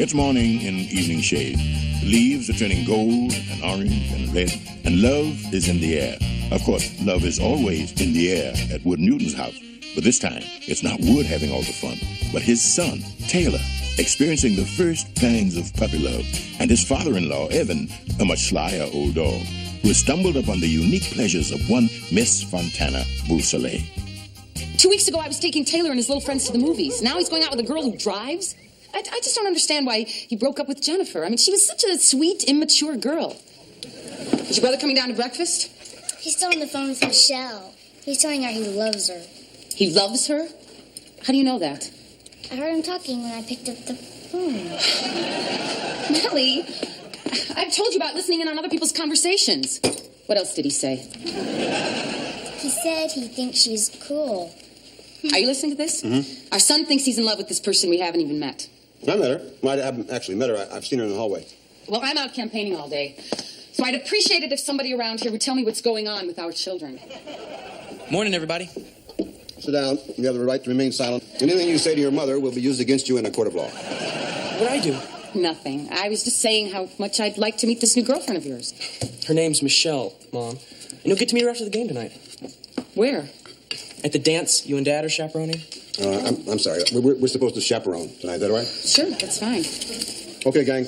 It's morning in evening shade. The leaves are turning gold and orange and red, and love is in the air. Of course, love is always in the air at Wood Newton's house. But this time, it's not Wood having all the fun, but his son, Taylor, experiencing the first pangs of puppy love, and his father-in-law, Evan, a much slyer old dog, who has stumbled upon the unique pleasures of one Miss Fontana Beausoleil. 2 weeks ago, I was taking Taylor and his little friends to the movies. Now he's going out with a girl who drives? I just don't understand why he broke up with Jennifer. I mean, she was such a sweet, immature girl. Is your brother coming down to breakfast? He's still on the phone with Michelle. He's telling her he loves her. He loves her? How do you know that? I heard him talking when I picked up the phone. Melly, I've told you about listening in on other people's conversations. What else did he say? He said he thinks she's cool. Are you listening to this? Mm-hmm. Our son thinks he's in love with this person we haven't even met. I met her. Well, I haven't actually met her. I've seen her in the hallway. Well, I'm out campaigning all day. So I'd appreciate it if somebody around here would tell me what's going on with our children. Morning, everybody. Sit down. You have the right to remain silent. Anything you say to your mother will be used against you in a court of law. What'd I do? Nothing. I was just saying how much I'd like to meet this new girlfriend of yours. Her name's Michelle, Mom. And you'll get to meet her after the game tonight. Where? At the dance you and Dad are chaperoning. I'm sorry. We're supposed to chaperone tonight. Is that all right? Sure, that's fine. Okay, gang.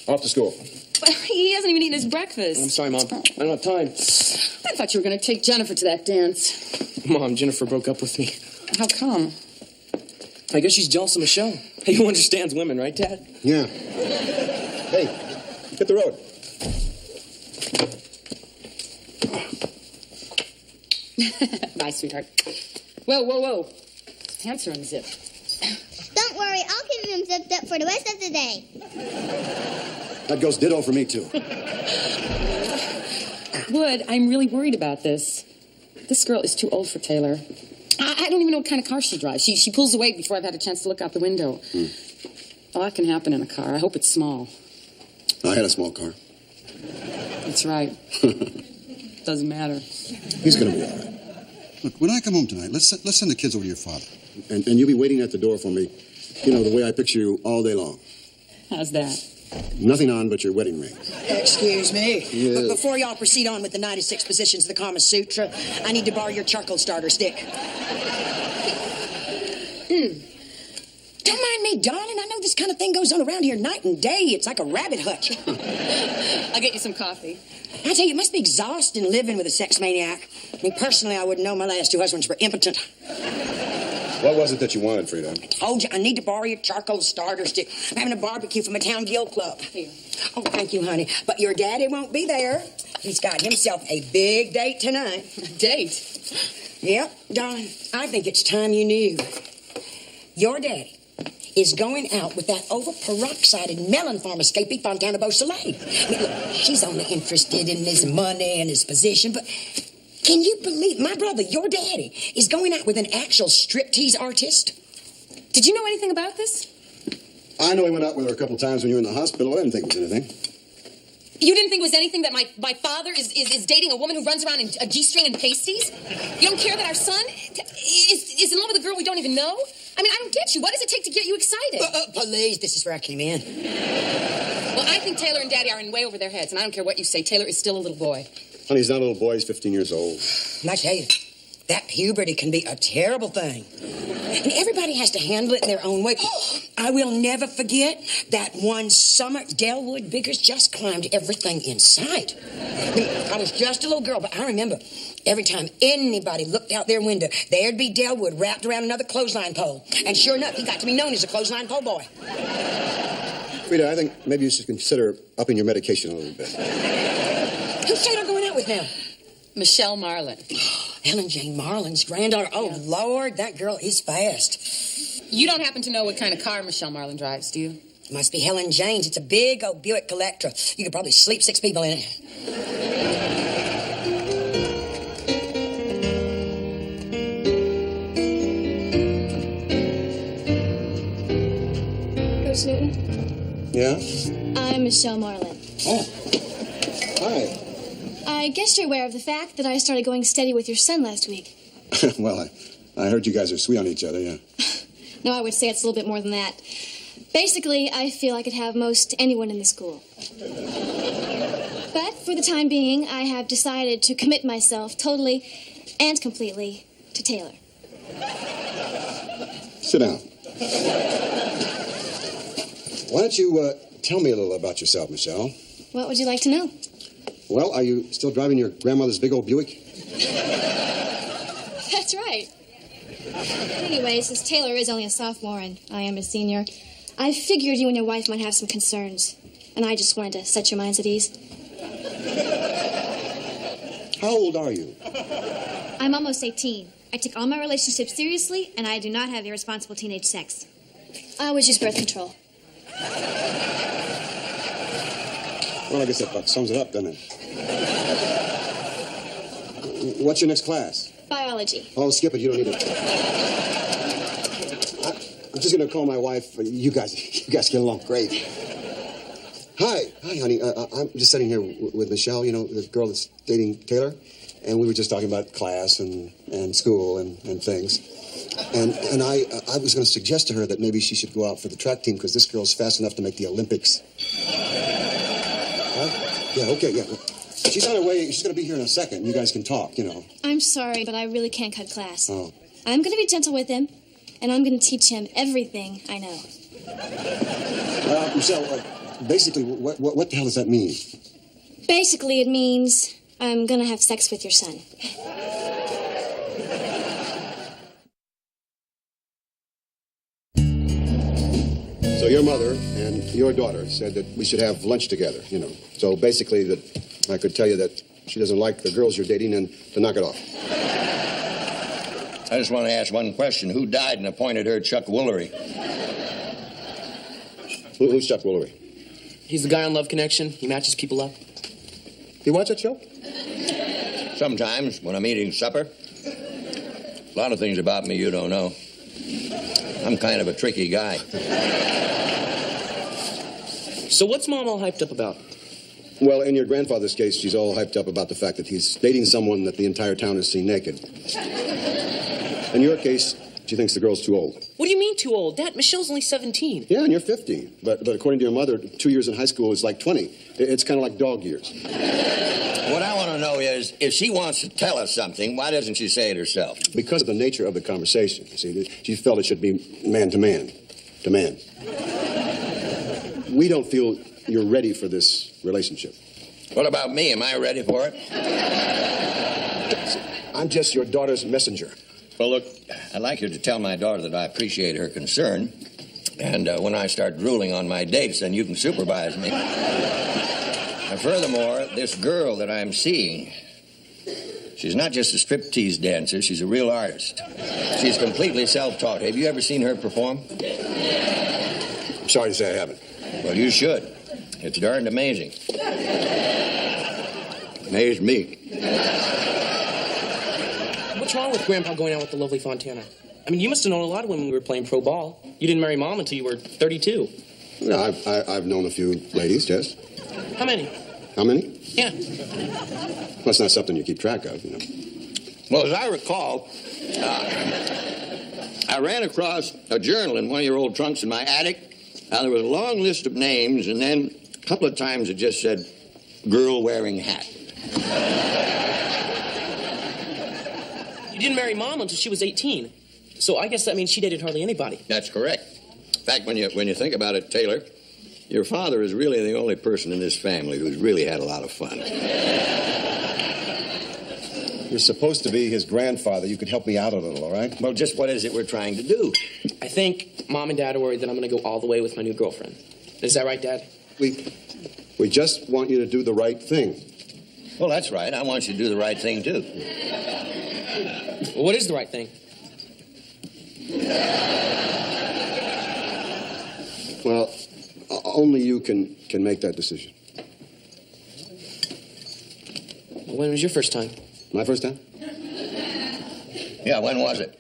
Off to school. But he hasn't even eaten his breakfast. I'm sorry, Mom. I don't have time. I thought you were going to take Jennifer to that dance. Mom, Jennifer broke up with me. How come? I guess she's jealous of Michelle. Hey, who understands women, right, Dad? Yeah. Hey, hit the road. Bye, sweetheart. Whoa. His pants are unzipped. Don't worry, I'll keep him zipped up for the rest of the day. That goes ditto for me, too. Wood, I'm really worried about this. This girl is too old for Taylor. I don't even know what kind of car she drives. She pulls away before I've had a chance to look out the window. A lot can happen in a car. I hope it's small. I had a small car. That's right. Doesn't matter. He's going to be all right. Look, when I come home tonight, let's send the kids over to your father. And you'll be waiting at the door for me, you know, the way I picture you all day long. How's that? Nothing on but your wedding ring. Excuse me. Yeah. But before y'all proceed on with the 96 positions of the Kama Sutra, I need to borrow your charcoal starter stick. Don't mind me, darling. I know this kind of thing goes on around here night and day. It's like a rabbit hutch. I'll get you some coffee. I tell you, it must be exhausting living with a sex maniac. I mean, personally, I wouldn't know my last two husbands were impotent. What was it that you wanted, Frida? I told you, I need to borrow your charcoal starter stick. I'm having a barbecue for my town guild club. Here. Oh, thank you, honey. But your daddy won't be there. He's got himself a big date tonight. Date? Yep, darling. I think it's time you knew. Your daddy is going out with that over-peroxided melon farm escapee Fontana Beausoleil. I mean, look, she's only interested in his money and his position, but can you believe my brother, your daddy, is going out with an actual striptease artist? Did you know anything about this? I know he went out with her a couple times when you were in the hospital. I didn't think it was anything. You didn't think it was anything that my father is dating a woman who runs around in a G-string and pasties? You don't care that our son is in love with a girl we don't even know? I mean, I don't get you. What does it take to get you excited? Please, this is where I came in. Well, I think Taylor and Daddy are in way over their heads, and I don't care what you say. Taylor is still a little boy. Honey, he's not a little boy. He's 15 years old. And I tell you, that puberty can be a terrible thing. And everybody has to handle it in their own way. I will never forget that one summer, Delwood Biggers just climbed everything in sight. I was just a little girl, but I remember every time anybody looked out their window, there'd be Delwood wrapped around another clothesline pole. And sure enough, he got to be known as a clothesline pole boy. Frida, I think maybe you should consider upping your medication a little bit. Who's Taylor going out with now? Michelle Marlin. Ellen Jane Marlin's granddaughter. Oh, yeah. Lord, that girl is fast. You don't happen to know what kind of car Michelle Marlin drives, do you? It must be Helen Jane's. It's a big old Buick Electra. You could probably sleep 6 people in it. Coach Newton? Yeah? I'm Michelle Marlin. Oh. Hi. I guess you're aware of the fact that I started going steady with your son last week. Well, I heard you guys are sweet on each other, yeah. No, I would say it's a little bit more than that. Basically, I feel I could have most anyone in the school. But for the time being, I have decided to commit myself totally and completely to Taylor. Sit down. Why don't you tell me a little about yourself, Michelle? What would you like to know? Well, are you still driving your grandmother's big old Buick? That's right. Anyway, since Taylor is only a sophomore and I am a senior, I figured you and your wife might have some concerns. And I just wanted to set your minds at ease. How old are you? I'm almost 18. I take all my relationships seriously, and I do not have irresponsible teenage sex. I always use birth control. Well, I guess that about sums it up, doesn't it? What's your next class? Biology. Oh, skip it. You don't need it. I'm just going to call my wife. You guys get along great. Hi, honey. I'm just sitting here with Michelle, you know, the girl that's dating Taylor. And we were just talking about class and school and things. And I was going to suggest to her that maybe she should go out for the track team because this girl's fast enough to make the Olympics. Huh? Yeah, okay, yeah. She's on her way. She's going to be here in a second. You guys can talk, you know. I'm sorry, but I really can't cut class. Oh. I'm going to be gentle with him, and I'm going to teach him everything I know. Michelle, basically, what the hell does that mean? Basically, it means I'm going to have sex with your son. So your mother and your daughter said that we should have lunch together, you know. So basically that I could tell you that she doesn't like the girls you're dating and to knock it off. I just want to ask one question. Who died and appointed her Chuck Woolery? Who's Chuck Woolery? He's the guy on Love Connection. He matches people up. You watch that show? Sometimes when I'm eating supper. A lot of things about me you don't know. I'm kind of a tricky guy. So what's Mom all hyped up about? Well, in your grandfather's case, she's all hyped up about the fact that he's dating someone that the entire town has seen naked. In your case, she thinks the girl's too old. What do you mean too old? Dad, Michelle's only 17. Yeah, and you're 50. But according to your mother, 2 years in high school is like 20. It's kind of like dog years. What I want to know is, if she wants to tell us something, why doesn't she say it herself? Because of the nature of the conversation. You see, she felt it should be man to man. To man. We don't feel you're ready for this relationship. What about me? Am I ready for it? I'm just your daughter's messenger. Well, look, I'd like you to tell my daughter that I appreciate her concern. And when I start drooling on my dates, then you can supervise me. And furthermore, this girl that I'm seeing, she's not just a striptease dancer, she's a real artist. She's completely self-taught. Have you ever seen her perform? I'm sorry to say I haven't. Well, you should. It's darned amazing. Amazed me. What's wrong with Grandpa going out with the lovely Fontana? I mean, you must have known a lot of women when we were playing pro ball. You didn't marry Mom until you were 32. No, I've known a few ladies, Jess. How many? How many? Yeah. Well, it's not something you keep track of, you know. Well, as I recall, I ran across a journal in one of your old trunks in my attic. There was a long list of names, and then a couple of times it just said, girl wearing hat. You didn't marry Mom until she was 18. So I guess that means she dated hardly anybody. That's correct. In fact, when you think about it, Taylor, your father is really the only person in this family who's really had a lot of fun. You're supposed to be his grandfather. You could help me out a little, all right? Well, just what is it we're trying to do? I think Mom and Dad are worried that I'm going to go all the way with my new girlfriend. Is that right, Dad? We just want you to do the right thing. Well, that's right. I want you to do the right thing, too. Well, what is the right thing? Well, only you can make that decision. When was your first time? My first time? Yeah, when was it?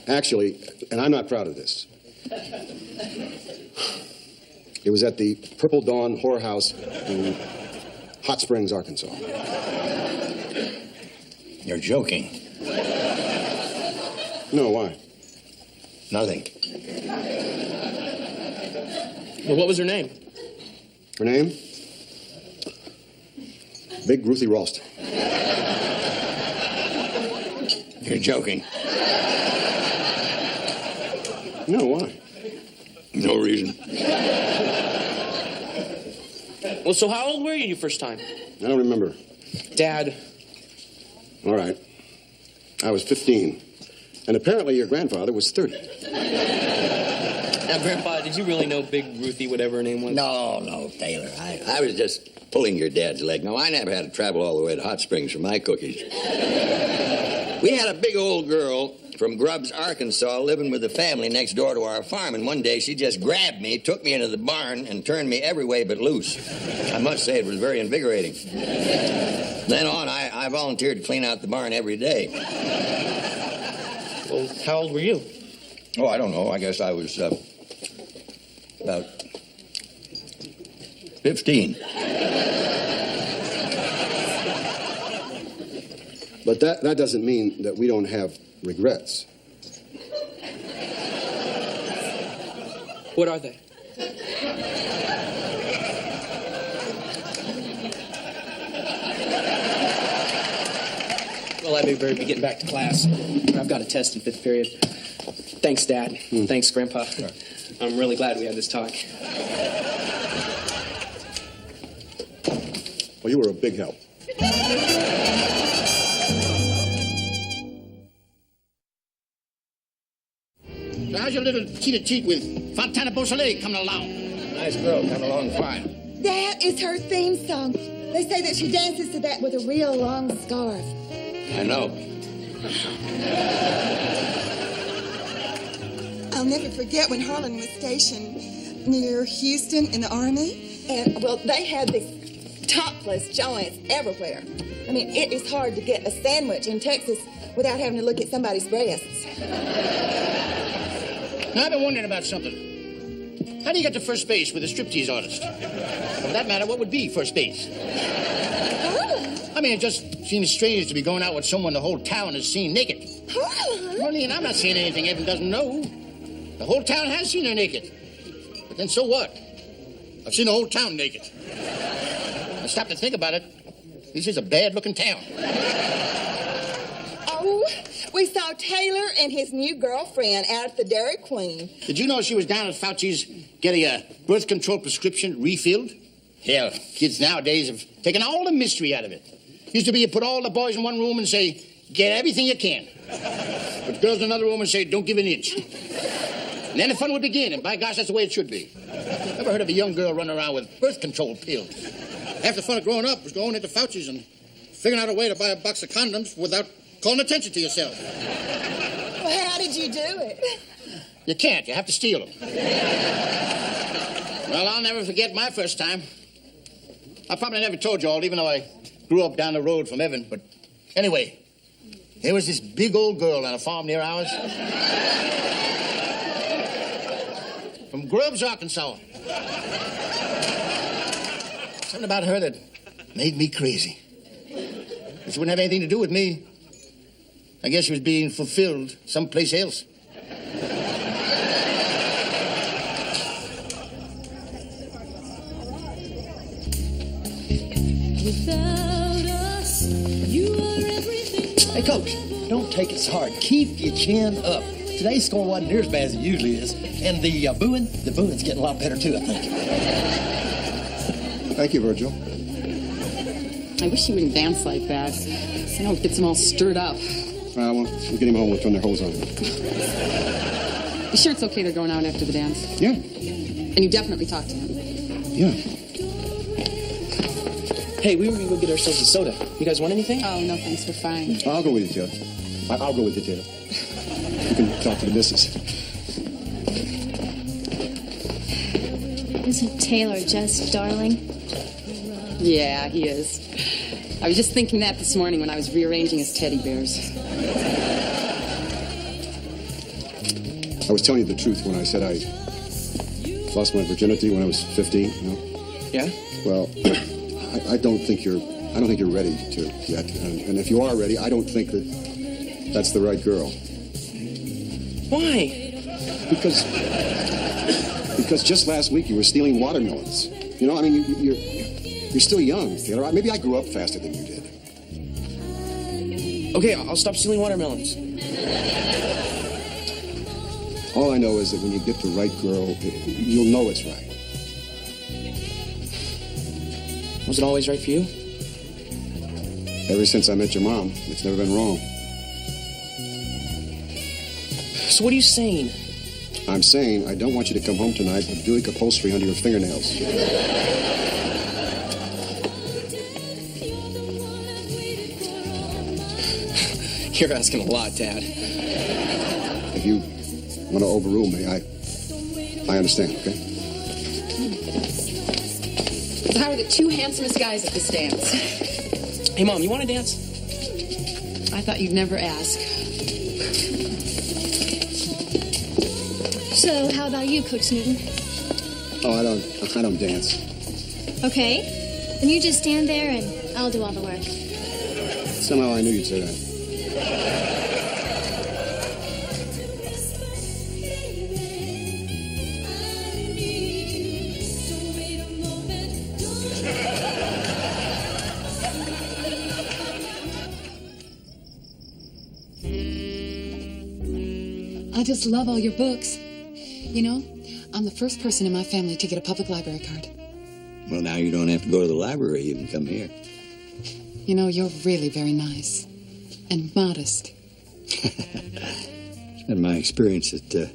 Actually, and I'm not proud of this, it was at the Purple Dawn Whorehouse in Hot Springs, Arkansas. You're joking. No, why? Nothing. Well, what was her name? Her name? Big Ruthie Ralston. You're joking. No, why? No reason. Well, so how old were you first time? I don't remember. Dad. All right. I was 15. And apparently your grandfather was 30. Now, Grandpa, did you really know Big Ruthie, whatever her name was? No, Taylor. I was just pulling your dad's leg. No, I never had to travel all the way to Hot Springs for my cookies. We had a big old girl from Grubbs, Arkansas, living with the family next door to our farm, and one day she just grabbed me, took me into the barn, and turned me every way but loose. I must say it was very invigorating. Then on, I volunteered to clean out the barn every day. Well, how old were you? Oh, I don't know. I guess I was about 15. But that doesn't mean that we don't have regrets. What are they? Well, I better be getting back to class. I've got a test in 5th period. Thanks, Dad. Thanks, Grandpa. I'm really glad we had this talk. Well, you were a big help. So how's your little cheat with Fontana Beausoleil coming along? Nice girl, coming along fine. That is her theme song. They say that she dances to that with a real long scarf. I know. I'll never forget when Harlan was stationed near Houston in the Army. And, well, they had these topless joints everywhere. I mean, it is hard to get a sandwich in Texas without having to look at somebody's breasts. Now, I've been wondering about something. How do you get to first base with a striptease artist? For that matter, what would be first base? I mean, it just seems strange to be going out with someone the whole town has seen naked. Honey, and I'm not saying anything Evan doesn't know. The whole town has seen her naked. But then so what? I've seen the whole town naked. I stop to think about it. This is a bad-looking town. Oh, we saw Taylor and his new girlfriend out at the Dairy Queen. Did you know she was down at Fauci's getting a birth control prescription refilled? Hell, kids nowadays have taken all the mystery out of it. Used to be you put all the boys in one room and say, get everything you can. Put girls in another room and say, don't give an inch. And then the fun would begin, and by gosh, that's the way it should be. Never heard of a young girl running around with birth control pills. Half the fun of growing up was going into Fauci's and figuring out a way to buy a box of condoms without calling attention to yourself. Well, how did you do it? You can't. You have to steal them. Well, I'll never forget my first time. I probably never told you all, even though I grew up down the road from Evan. But anyway, there was this big old girl on a farm near ours. From Grubbs, Arkansas. Something about her that made me crazy. But she wouldn't have anything to do with me. I guess she was being fulfilled someplace else. Hey, Coach, don't take it so hard. Keep your chin up. Today's score wasn't near as bad as it usually is. And the booing's getting a lot better, too, I think. Thank you, Virgil. I wish you wouldn't dance like that. I know it gets them all stirred up. Well, we'll get him home. We'll turn their hose on. You sure it's okay they're going out after the dance? Yeah. And you definitely talked to him? Yeah. Hey, we were going to go get ourselves a soda. You guys want anything? Oh, no, thanks. We're fine. I'll go with you, Taylor. I'll go with you, Taylor. You can talk to the missus. Isn't Taylor just darling? Yeah, he is. I was just thinking that this morning when I was rearranging his teddy bears. I was telling you the truth when I said I lost my virginity when I was 15, you know? Yeah? Well, I don't think you're ready to yet. And if you are ready, I don't think that That's the right girl. Why? Because just last week you were stealing watermelons. You know, I mean, you're still young, Taylor. Maybe I grew up faster than you did. Okay, I'll stop stealing watermelons. All I know is that when you get the right girl, you'll know it's right. Was it always right for you? Ever since I met your mom, it's never been wrong. So what are you saying? I'm saying I don't want you to come home tonight with Buick upholstery under your fingernails. You're asking a lot, Dad. If you want to overrule me, I understand, okay? So how are the two handsomest guys at this dance? Hey, Mom, you want to dance? I thought you'd never ask. So, how about you, Coach Newton? Oh, I don't dance. Okay. Then you just stand there and I'll do all the work. Somehow I knew you'd say that. I just love all your books. You know, I'm the first person in my family to get a public library card. Well, now you don't have to go to the library. You can come here. You know, you're really very nice and modest. It's been my experience that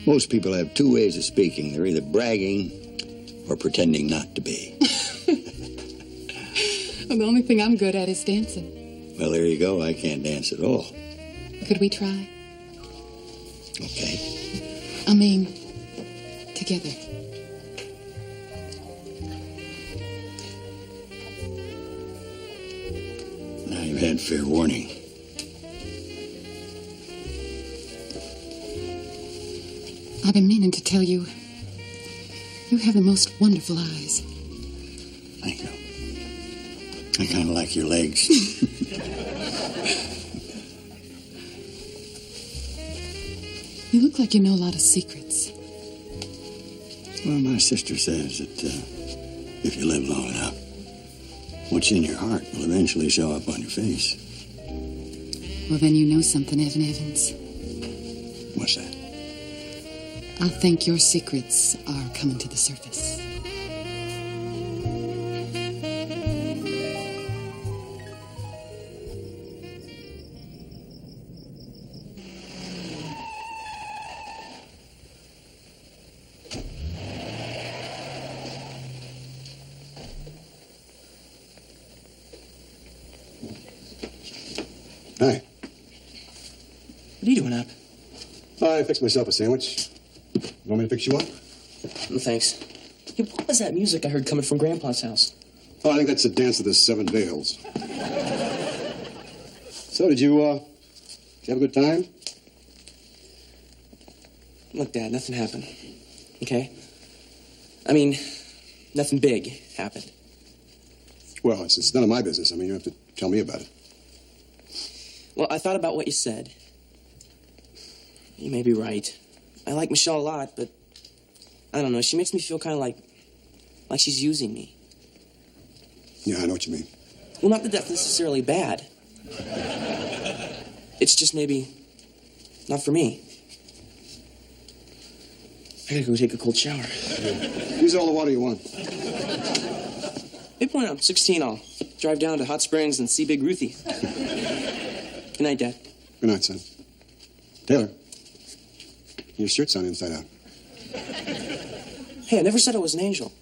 most people have two ways of speaking. They're either bragging or pretending not to be. Well, the only thing I'm good at is dancing. Well, there you go. I can't dance at all. Could we try? Okay. I mean, together. Now you've had fair warning. I've been meaning to tell you, you have the most wonderful eyes. Thank you. I kind of like your legs. You look like you know a lot of secrets. Well, my sister says that if you live long enough, what's in your heart will eventually show up on your face. Well, then you know something, Evan Evans. What's that? I think your secrets are coming to the surface. Hi. What are you doing up? I fixed myself a sandwich. You want me to fix you one? No, thanks. Hey, what was that music I heard coming from Grandpa's house? Oh, I think that's the dance of the Seven Veils. So, did you have a good time? Look, Dad, nothing happened. Okay? I mean, nothing big happened. Well, it's none of my business. I mean, you have to tell me about it. Well, I thought about what you said. You may be right. I like Michelle a lot, but I don't know. She makes me feel kind of like she's using me. Yeah, I know what you mean. Well, not that that's necessarily bad. It's just maybe not for me. I gotta go take a cold shower. Use all the water you want. Maybe when I'm 16, I'll drive down to Hot Springs and see Big Ruthie. Good night, Dad. Good night, son. Taylor, your shirt's on inside out. Hey, I never said I was an angel.